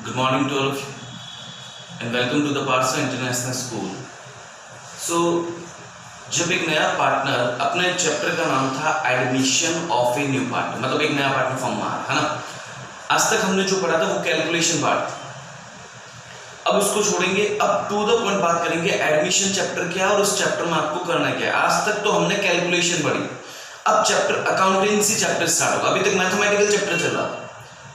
Good morning to all of you and welcome to the Parsa International School. So, जब एक नया partner अपने chapter का नाम था admission of A new partner, मतलब एक नया पार्टनर फॉर्म में आ रहा है ना। आज तक हमने जो पढ़ा था वो कैलकुलेशन पार्ट, अब उसको छोड़ेंगे, अब टू द पॉइंट बात करेंगे एडमिशन चैप्टर क्या है और उस चैप्टर में आपको करना क्या है। आज तक तो हमने कैलकुलेशन पढ़ी, अब चैप्टर अकाउंटेंसी चैप्टर स्टार्ट होगा। अभी तक मैथमेटिकल चैप्टर चल रहा था,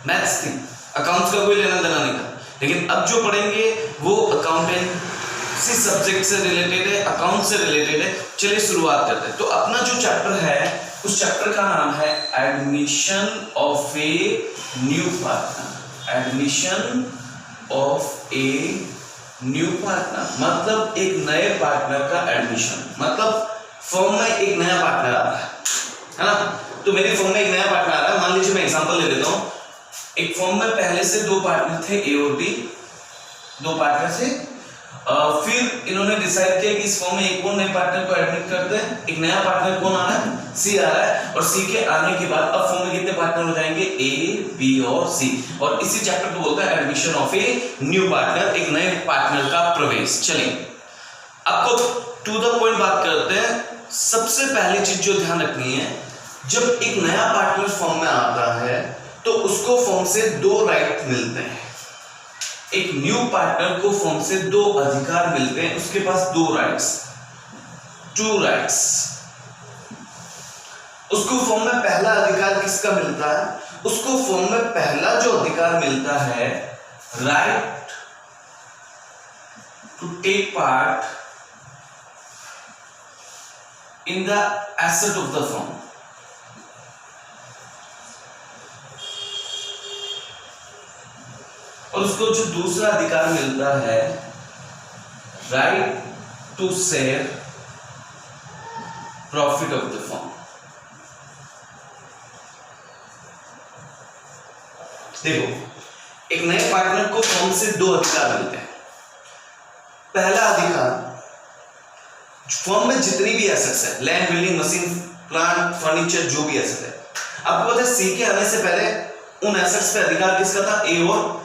मैथ्स थी, अकाउंट्स का कोई लेना देना नहीं था, लेकिन अब जो पढ़ेंगे वो अकाउंटेंसी सब्जेक्ट से रिलेटेड है, अकाउंट से रिलेटेड है। चलिए शुरुआत करते हैं। तो अपना जो चैप्टर है उस चैप्टर का नाम है admission of A new partner. Admission of A new partner मतलब एक नए पार्टनर का एडमिशन, मतलब फर्म में एक नया पार्टनर आ रहा है ना। तो मेरी फर्म में एक नया पार्टनर आ रहा है, मान लीजिए मैं एग्जांपल ले लेता हूं। एक फर्म में पहले से दो पार्टनर थे, ए और बी, दो पार्टनर थे। फिर इन्होंने डिसाइड किया कि इस फर्म में एक और नए पार्टनर को एडमिट करते हैं। एक नया पार्टनर कौन आ रहा है? सी आ रहा है। और सी के आने के बाद अब फर्म में कितने पार्टनर हो जाएंगे? ए, बी और सी। और इसी चैप्टर को बोलता है admission of A new partner, एक नए पार्टनर का प्रवेश। चलिए आपको टू द पॉइंट बात करते हैं। सबसे पहली चीज जो ध्यान रखनी है, जब एक नया पार्टनर फर्म में आता है तो उसको फर्म से दो राइट मिलते हैं। एक न्यू पार्टनर को फर्म से दो अधिकार मिलते हैं, उसके पास दो राइट्स, टू राइट्स। उसको फर्म में पहला अधिकार किसका मिलता है? उसको फर्म में पहला जो अधिकार मिलता है, right to take part in the asset of the firm. और उसको जो दूसरा अधिकार मिलता है, right to share profit of the firm. देखो, एक नए पार्टनर को फर्म से दो अधिकार मिलते हैं। पहला अधिकार, फर्म में जितनी भी एसेट्स है, land, building, machine, plant, furniture, जो भी एसेट है, आपको पता है सी के आने से पहले उन एसेट्स पे अधिकार किसका था? ए और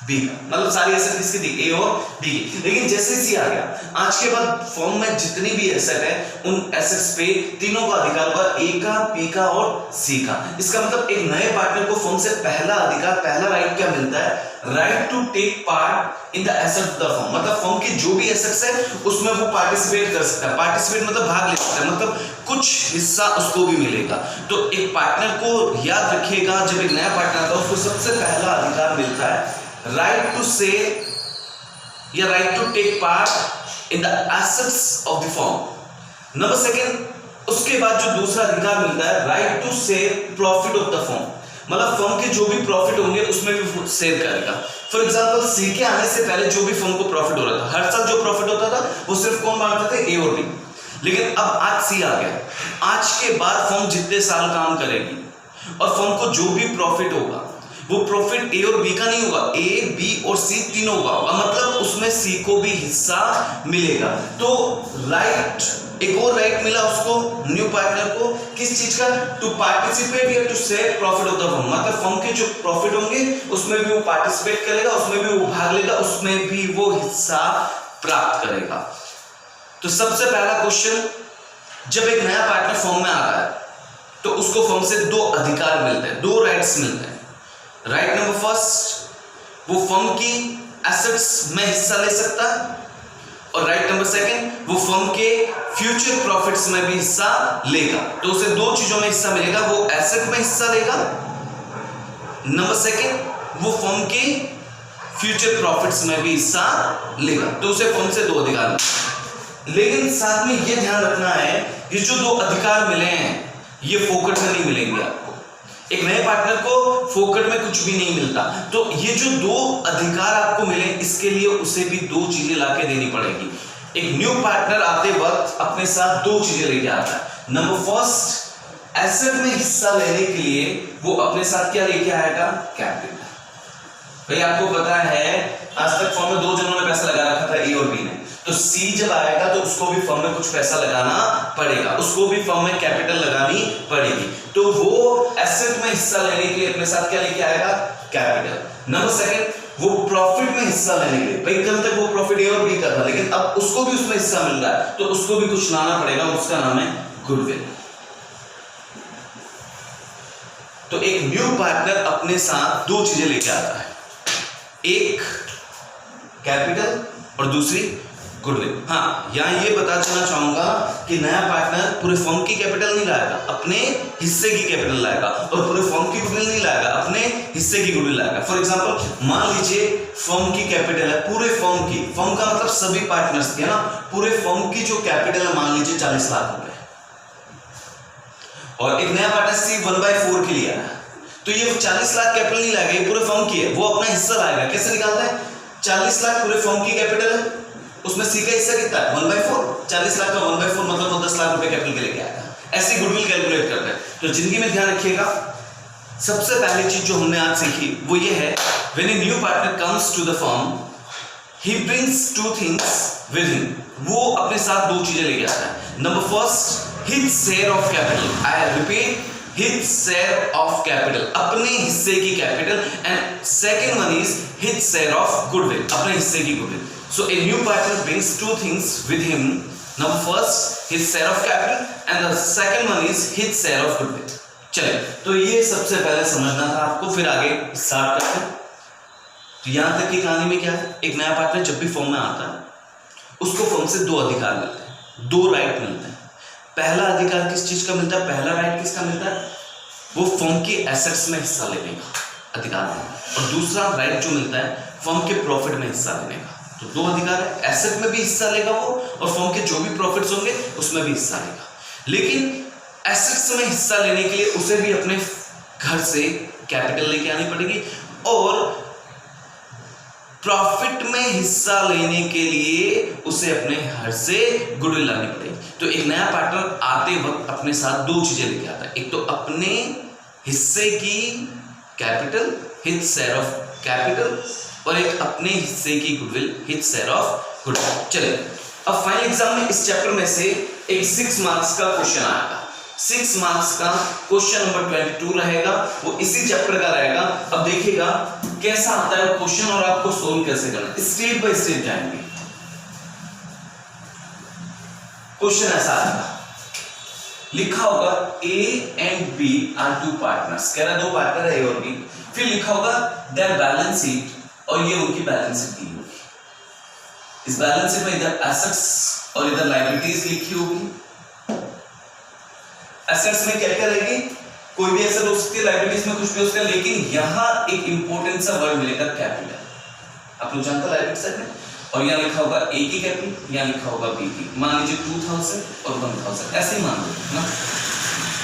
बी का, मतलब सारी एसेट किसकी थी? ए और बी की। लेकिन जैसे सी आ गया, आज के बाद फर्म में जितनी भी एसेट है उन एसेट्स पे तीनों का अधिकार होगा, ए का, बी का और सी का। इसका मतलब एक नए पार्टनर को फर्म से पहला अधिकार, पहला राइट क्या मिलता है? Right to take part in the asset of the firm. मतलब फर्म की जो भी एसेट्स है उसमें वो पार्टिसिपेट कर सकता है। पार्टिसिपेट मतलब भाग ले सकता है, मतलब कुछ हिस्सा उसको भी मिलेगा। तो एक पार्टनर को याद रखिएगा, जब एक नया पार्टनर आता है उसको सबसे पहला अधिकार मिलता है right to say या right to take part in the assets of the firm. Number second, उसके बाद जो दूसरा अधिकार मिलता है, right to share profit of the firm, मतलब फर्म के जो भी प्रॉफिट होंगे उसमें भी शेयर करेगा। फॉर एग्जांपल सी के आने से पहले जो भी फर्म को प्रॉफिट हो रहा था, हर साल जो प्रॉफिट होता था वो सिर्फ कौन बांटते थे? ए और बी। लेकिन अब आज सी आ गया, आज के बाद फर्म जितने साल काम करेगी और फर्म को जो भी प्रॉफिट होगा वो प्रॉफिट ए और बी का नहीं होगा, ए, बी और सी तीनों का होगा, मतलब उसमें सी को भी हिस्सा मिलेगा। तो राइट, एक और राइट मिला उसको, न्यू पार्टनर को, किस चीज का? टू पार्टिसिपेट या to share profit of the firm, मतलब फर्म के जो प्रॉफिट होंगे उसमें भी वो पार्टिसिपेट करेगा, उसमें भी वो भाग लेगा, उसमें भी वो हिस्सा प्राप्त करेगा। तो सबसे पहला क्वेश्चन, जब एक नया पार्टनर फर्म में आता है तो उसको फर्म से दो अधिकार मिलते हैं, दो राइट्स मिलते हैं। राइट नंबर फर्स्ट, वो फर्म की एसेट्स में हिस्सा ले सकता है, और राइट नंबर सेकंड, वो फर्म के फ्यूचर प्रॉफिट्स में भी हिस्सा लेगा। तो उसे दो चीजों में हिस्सा मिलेगा, वो एसेट में हिस्सा लेगा, नंबर सेकंड वो फर्म के फ्यूचर प्रॉफिट्स में भी हिस्सा लेगा। तो उसे फर्म से दो अधिकार मिलेगा। लेकिन साथ में ये ध्यान रखना है, ये जो दो अधिकार मिले हैं ये फोकट में नहीं मिलेंगे आपको। एक नए पार्टनर को फोकट में कुछ भी नहीं मिलता। तो ये जो दो अधिकार आपको मिले, इसके लिए उसे भी दो चीजें लाके देनी पड़ेगी। एक न्यू पार्टनर आते वक्त अपने साथ दो चीजें लेके आता है। नंबर फर्स्ट, एसेट में हिस्सा लेने के लिए वो अपने साथ क्या लेके आएगा? कैपिटल। भाई आपको पता है आज तक फर्म में दो जनों ने पैसा लगा रखा था, ए और बी ने। तो सी जब आएगा तो उसको भी फर्म में कुछ पैसा लगाना पड़ेगा, उसको भी फर्म में कैपिटल लगानी पड़ेगी। तो वो एसेट में हिस्सा लेने के लिए अपने साथ क्या लेके आएगा? कैपिटल। नंबर सेकंड, वो प्रॉफिट में हिस्सा लेने के लिए, भाई कल तक वो प्रॉफिट ए और बी का था, लेकिन अब उसको भी उसमें हिस्सा मिल रहा है, तो उसको भी कुछ लाना पड़ेगा, उसका नाम है गुडविल। तो एक न्यू पार्टनर अपने साथ दो चीजें लेके आता है, एक कैपिटल और दूसरी गुडविल। हाँ, यहां ये बता देना चाहूंगा कि नया पार्टनर पूरे फर्म की कैपिटल नहीं लाएगा, अपने हिस्से की कैपिटल लाएगा, और पूरे फर्म की गुडविल नहीं लाएगा, अपने हिस्से की गुडविल लाएगा। फॉर एग्जांपल मान लीजिए फर्म की कैपिटल है, पूरे फर्म की, फर्म का मतलब सभी पार्टनर्स की है ना, पूरे फर्म की जो कैपिटल है मान लीजिए 40 लाख रुपए, और एक नया पार्टनर सी 1/4 के लिए आया, तो ये 40 लाख कैपिटल नहीं लाएगा, ये पूरे फर्म की है, वो अपना हिस्सा लाएगा। कैसे निकालता है? 40 लाख पूरे फर्म की कैपिटल है, उसमें सी का हिस्सा कितना है? 1/4। 40 लाख का 1/4 मतलब वो 10 लाख रुपए कैपिटल के लेके आएगा। ऐसी गुडविल कैलकुलेट करते हैं। तो जिंदगी में ध्यान रखिएगा, सबसे पहली चीज जो हमने आज सीखी वो ये है, when a new partner comes to the firm, he brings two things with him, वो अपने साथ दो चीजें लेके आता है। Number first, his share of capital, I repeat, his share of capital, अपने हिस्से की capital, and second one is his share of goodwill, अपने हिस्से की goodwill. So a new partner brings two things with him. Number first, his share of capital, and the second one is his share of goodwill. चलिए, तो ये सबसे पहले समझना था आपको, फिर आगे स्टार्ट करते हैं। तो यहां तक की कहानी में क्या है, एक नया पार्टनर जब भी फर्म में आता है, उसको फर्म से दो अधिकार मिलते हैं, दो राइट मिलते हैं। पहला अधिकार किस चीज का मिलता है, पहला राइट किसका मिलता है? वो फर्म की एसेट्स में हिस्सा लेने का अधिकार है, और दूसरा राइट जो मिलता है फर्म के प्रॉफिट में हिस्सा लेने का। तो दो अधिकार है, एसेट में भी हिस्सा लेगा वो, और फर्म के जो भी प्रॉफिट्स होंगे उसमें भी हिस्सा लेगा। लेकिन एसेट्स में हिस्सा लेने के लिए उसे भी अपने घर से कैपिटल लेके आनी पड़ेगी, और प्रॉफिट में हिस्सा लेने के लिए उसे अपने घर से गुडविल लानी पड़ेगी। तो एक नया पार्टनर आते वक्त अपने साथ दो चीजें लेके आता है, एक तो अपने हिस्से की capital, his share of capital, और एक अपने हिस्से की goodwill, his share of goodwill. चलिए, अब फाइनल एग्जाम में इस चैप्टर में से एक 6 मार्क्स का क्वेश्चन आएगा। 6 मार्क्स का क्वेश्चन नंबर 22 रहेगा, वो इसी चैप्टर का रहेगा। अब देखिएगा कैसा आता है क्वेश्चन और आपको सोल्व कैसे करना है, स्टेप बाय स्टेप जाएंगे। क्वेश्चन ऐसा आएगा, लिखा होगा A and B are two partners, कह रहा है दो पार्टनर है ए और बी, फिर लिखा होगा देयर बैलेंस शीट, और ये उनकी बैलेंस शीट दी होगी। इस बैलेंस शीट में इधर एसेट्स और इधर लायबिलिटीज लिखी होगी। एसेट्स में क्या क्या रहेगी, कोई भी एसेट हो सकती है, लायबिलिटीज में कुछ भी हो सकता है, लेकिन यहां एक इंपॉर्टेंट सा वर्ड मिलेगा कैपिटल। आप लोग जानते हैं लायबिलिटी साइड में, और यहाँ लिखा होगा ए की कैपिटल, यहाँ लिखा होगा बी की। मान लीजिए 2000 और 1000 ऐसे ही मान लो ना,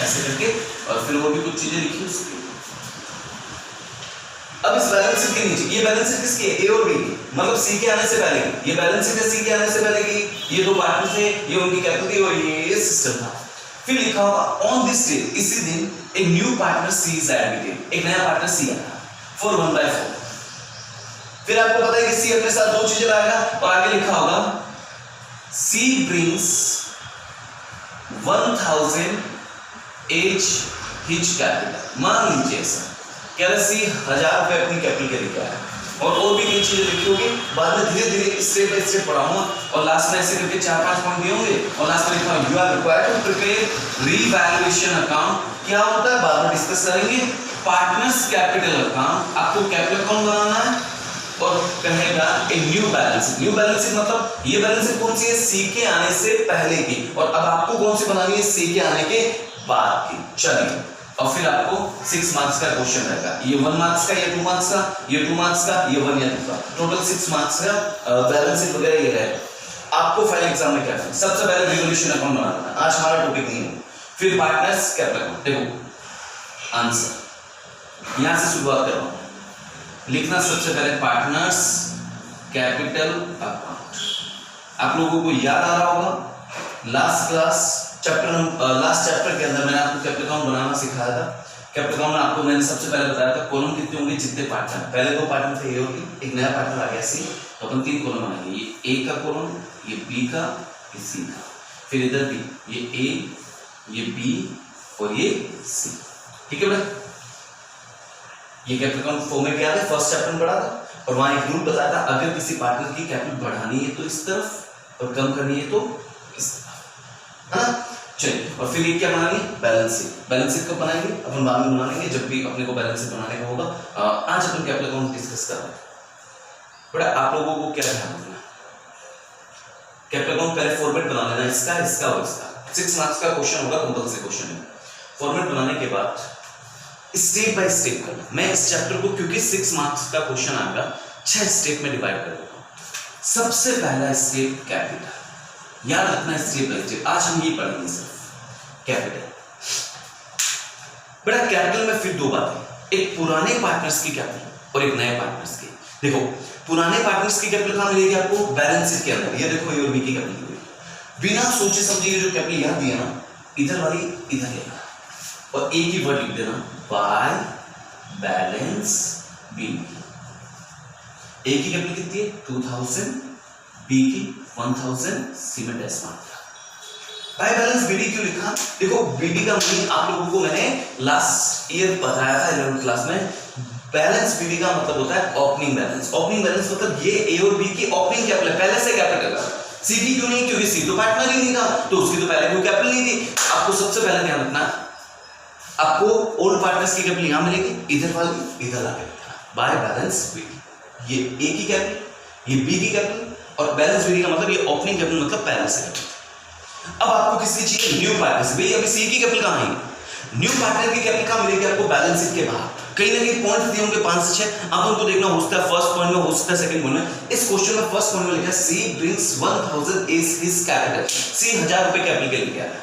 ऐसे करके, और फिर वो भी कुछ चीजें लिखी उसकी। अब इस बैलेंस शीट के नीचे, ये बैलेंस शीट किसकी है, ए और बी की, मतलब सी के आने से पहले की, ये बैलेंस शीट है सी के आने से पहले की, ये दो पार्टनर्स थे, ये उनकी कैपिटल थी और ये सिस्टम था। फिर लिखा होगा ऑन दिस डे, इसी दिन एक new partner C is admitted, एक नया पार्टनर सी आया फॉर 1/4। फिर आपको पता है कि सी अपने साथ दो चीजें लाएगा, और आगे लिखा होगा सी ब्रिंग्स 1000 एज हिज कैपिटल। मान लीजिए ऐसा कह रहा सी 1000 रुपए अपनी कैपिटल के लेके आया, और भी कई चीजें लिखी होगी, बाद में धीरे धीरे स्टेप बाय स्टेप पढ़ाऊंगा, और लास्ट में ऐसे करके 4-5 पॉइंट दिए होंगे, और लास्ट में लिखा you are required to prepare revaluation account. क्या होता है बाद में डिस्कस करेंगे। पार्टनर्स कैपिटल अकाउंट, आपको कैपिटल अकाउंट बनाना है, और कहेगा a new balance sheet. New balance sheet मतलब ये बैलेंस शीट कौन सी है, सी के आने से पहले की, और अब आपको कौन सी बनानी है, सी के आने के बाद की। चलिए, और फिर आपको 6 मार्क्स का क्वेश्चन रहेगा, ये 1 मार्क्स का, ये 2 मार्क्स का, ये 2 मार्क्स का, ये 1 या 2 का, टोटल 6 मार्क्स का बैलेंस शीट वगैरह ये रहेगा। आपको फाइनल एग्जाम में क्या करना है, सबसे पहले रिवोल्यूशन अकाउंट बनाना है, आज हमारा टॉपिक नहीं है। फिर पार्टनर्स कैपिटल अकाउंट, देखो आंसर यहां से शुरुआत कर रहा हूं, लिखना सबसे पहले पार्टनर्स कैपिटल अकाउंट। आप लोगों को याद आ रहा होगा लास्ट चैप्टर के अंदर मैंने आपको कैपिटल अकाउंट बनाना सिखाया था। कैपिटल अकाउंट में आपको मैंने सबसे पहले बताया था कॉलम कितने होंगे, जितने पार्टनर, पहले 2 पार्टनर थे ए और बी, एक नया पार्टनर आ गया सी, तो अपन 3 कॉलम बनाएंगे, ये ए का कॉलम, ये बी का, ये सी का, फिर इधर भी ये ए, ये बी और ये सी। ठीक है बेटा, ये कैपिटल अकाउंट फॉर्मेट याद है, फर्स्ट चैप्टर में पढ़ा था। और वहां एक रूल बताया था, अगर किसी पार्टनर की कैपिटल बढ़ानी है तो इस तरफ और कम करनी है तो इस तरफ, है ना। चलिए, और फिर ये क्या बनाएंगे, बैलेंस शीट। बैलेंस शीट कब बनाएंगे, अपन बाद में बना लेंगे जब भी अपने को बैलेंस शीट बनाने का होगा। आज अपन कैपिटल अकाउंट डिस्कस कर रहे हैं। बड़ा आप लोगों को क्या ध्यान रखना, कैपिटल अकाउंट पहले फॉर्मेट बना लेना, इसका इसका और इसका। 6 मार्क्स का क्वेश्चन होगा, कंपल्सरी क्वेश्चन है। फॉर्मेट बनाने के बाद स्टेप बाय स्टेप करना। मैं इस चैप्टर को क्योंकि 6 मार्क्स का क्वेश्चन आएगा 6 स्टेप में डिवाइड कर देता हूं। सबसे पहला स्टेप कैपिटल, याद रखना स्टेप बाय स्टेप। आज हम ये पढ़ेंगे सिर्फ कैपिटल। बेटा कैपिटल में फिर 2 बातें, एक पुराने पार्टनर्स की कैपिटल और एक नए पार्टनर्स की। देखो पुराने पार्टनर्स की कैपिटल कहां मिलेगी आपको, बैलेंस शीट के अंदर। ये देखो ए और बी की कैपिटल, बिना सोचे समझे ये जो कैपिटल यहां दिया ना, इधर वाली इधर लेना और एक ही वर्ड लिख देना, बाय बैलेंस बीडी। ए की कैपिटल कितनी है 2000, बी की 1000, सीमेंट एस्मार्ट। बाय बैलेंस बीडी क्यों लिखा, देखो बीडी का मीनिंग आप लोगों को मैंने लास्ट ईयर बताया था 11th क्लास में। बैलेंस बीडी का मतलब होता है ओपनिंग बैलेंस। ओपनिंग बैलेंस मतलब ये ए और बी की ओपनिंग कैपिटल पहले से कैपिटल है। सी की क्यों नहीं, क्योंकि सी तो पार्टनर ही नहीं था, तो उसकी तो पहले कोई कैपिटल नहीं थी। आपको सबसे पहले ध्यान रखना, आपको ओल्ड पार्टनर्स की कैपिटल यहां मिलेगी, इधर वाली इधर आके बाय बैलेंस बीडी। ये ए की कैपिटल, ये बी की कैपिटल, और बैलेंस बीडी का मतलब ये ओपनिंग कैपिटल मतलब पहले से कैपिटल। अब आपको किसकी चाहिए, न्यू पार्टनर। भाई अभी सी की कैपिटल कहां है, न्यू पार्टनर की कैपिटल कहां मिलेगी आपको, बैलेंस शीट के बाहर। कहीं ना कहीं पॉइंट दिए होंगे 5 से 6, आप उनको देखना, हो सकता है फर्स्ट पॉइंट में, हो सकता है सेकंड पॉइंट में। इस क्वेश्चन में फर्स्ट पॉइंट में लिखा है सी ब्रिंग्स 1000 इज हिज कैपिटल। सी 1000 रुपए कैपिटल के लेके आया।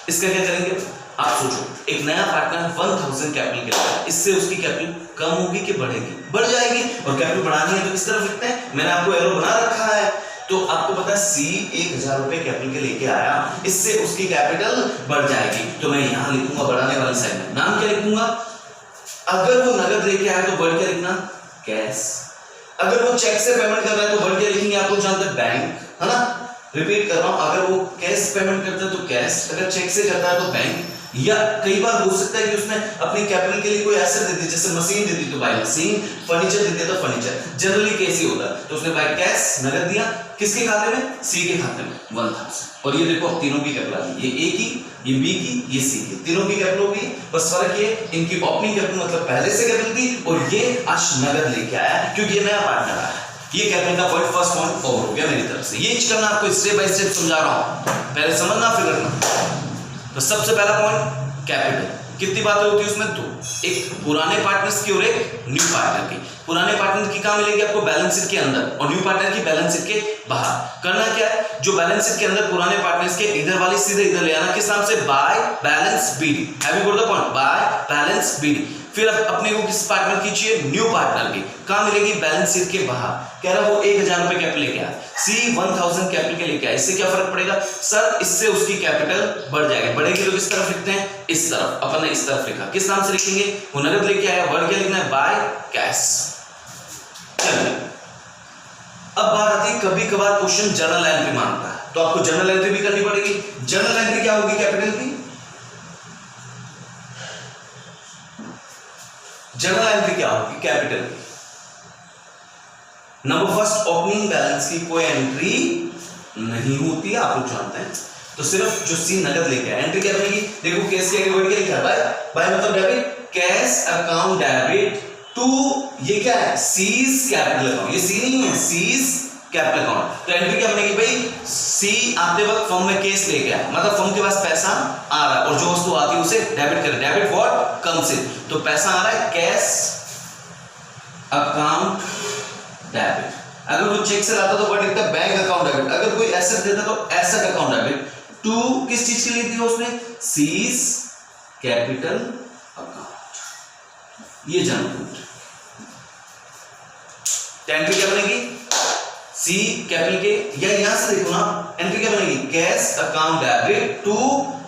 इसका क्या करेंगे आप सोचो, एक नया पार्टनर 1000 कैपिटल के लिए, इससे उसकी कैपिटल कम होगी कि बढ़ेगी, बढ़ जाएगी। और कैपिटल बढ़ानी है तो किस तरफ लिखते हैं, मैंने आपको एरो बना रखा है। तो आपको पता है सी 1000 रुपए कैपिटल के लेके आया, इससे उसकी कैपिटल बढ़ जाएगी। तो मैं यहां लिखूंगा बढ़ाने वाली साइड में, नाम क्या लिखूंगा, अगर वो नगद लेके आया तो बढ़ के लिखना कैश, अगर वो चेक से पेमेंट कर रहा है तो बढ़ के लिखेंगे, आप लोग जानते हैं बैंक, है ना। रिपीट कर रहा हूं, अगर वो कैश पेमेंट करता है तो कैश, अगर चेक से करता है तो बैंक। या कई बार हो सकता है कि उसने अपनी कैपिटल के लिए कोई एसेट दे दी, जैसे मशीन दे दी तो बाय मशीन, फर्नीचर दे दिया तो फर्नीचर। जनरली केस ही होता है, तो उसने बाय कैश नगद दिया, किसके खाते में, सी के खाते में 1000। और ये देखो तीनों की कैपिटल आ गई, ये ए की, ये बी की, ये सी की, तीनों की कैपिटल होगी। बस फर्क ये इनकी ओपनिंग कैपिटल मतलब पहले से कैपिटल थी, और ये आज नगद लेके आया क्योंकि ये नया पार्टनर आया। ये कैपिटल का पॉइंट फर्स्ट पॉइंट ओवर हो गया मेरी तरफ से। ये करना आपको स्टेप बाय स्टेप समझा रहा हूं, पहले समझना फिर करना। तो सबसे पहला पॉइंट कैपिटल, कितनी बातें होती है उसमें, 2, एक पुराने पार्टनर्स की और एक न्यू पार्टनर की। पुराने पार्टनर की कहां मिलेगी आपको, बैलेंस शीट के अंदर, और न्यू पार्टनर की बैलेंस शीट के बाहर। करना क्या है, जो बैलेंस शीट के अंदर पुराने पार्टनर्स के इधर वाली सीधे इधर ले आना, किस नाम से, by balance BD. Have you got the point, by balance BD. फिर अपने को किस पार्टनर की चाहिए, न्यू पार्टनर की, कहां मिलेगी, बैलेंस शीट के बाहर। कह रहा वो 1000 रुपए कैपिटल लेके आया, सी 1000 कैपिटल के लेके आया, इससे क्या फर्क पड़ेगा सर, इससे उसकी कैपिटल बढ़ जाएगी। बढ़ेगी तो किस तरफ लिखते हैं, इस तरफ। अपन ने इस तरफ लिखा, किस नाम से लिखेंगे, वो नगद लेके आया, वर्ड क्या लिखना है, बाय कैश। अब बात आती है, कभी कभार क्वेश्चन जर्नल एंट्री मांगता है, तो आपको जर्नल एंट्री भी करनी पड़ेगी। जर्नल एंट्री क्या होगी कैपिटल की, जर्नल एंट्री क्या होगी कैपिटल की, नंबर फर्स्ट ओपनिंग बैलेंस की कोई एंट्री नहीं होती है, आप लोग जानते हैं। तो सिर्फ जो सी नगद लेके आया, एंट्री क्या बनेगी, देखो कैश के आगे वर्ड क्या लिखा है, बाय, बाय मतलब debit, cash account debit to, ये क्या है, सीज कैपिटल अकाउंट, ये सी नहीं है, सीज कैपिटल अकाउंट। तो एंट्री क्या बनेगी भाई, सी आते वक्त फर्म में कैश लेके आया, मतलब फर्म के पास पैसा आ रहा है, और जो वस्तु आती है उसे डेबिट करे, डेबिट व्हाट कम्स इन, तो पैसा आ रहा है, कैश अकाउंट डेबिट। अगर वो चेक से लाता तो वर्ड लिखता है बैंक अकाउंट डेबिट, अगर कोई एसेट देता तो एसेट अकाउंट डेबिट। टू किस चीज के लिए दी उसने, सीज कैपिटल अकाउंट, ये जानते हैं। एंट्री क्या बनेगी, सी कैपिटल के, या यहां से देखो ना, एंट्री क्या बनेगी, कैश अकाउंट डेबिट टू,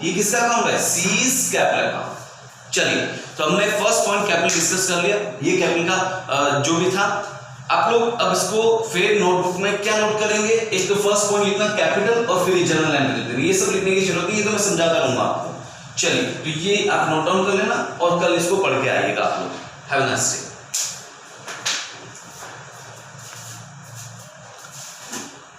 ये किसका अकाउंट है, सीज कैपिटल अकाउंट। चलिए, तो हमने फर्स्ट पॉइंट कैपिटल डिस्कस कर लिया, ये कैपिटल का जो भी था। आप लोग अब इसको फिर नोटबुक में क्या नोट करेंगे, एक तो फर्स्ट पॉइंट लिखना कैपिटल, और फिर जर्नल एंट्री लिख देना, ये सब लिखने की जरूरत नहीं, ये तो मैं समझाता रहूंगा आपको। चलिए, तो ये आप नोट डाउन कर लेना और कल इसको पढ़ के आइएगा आप लोग। Have a nice day.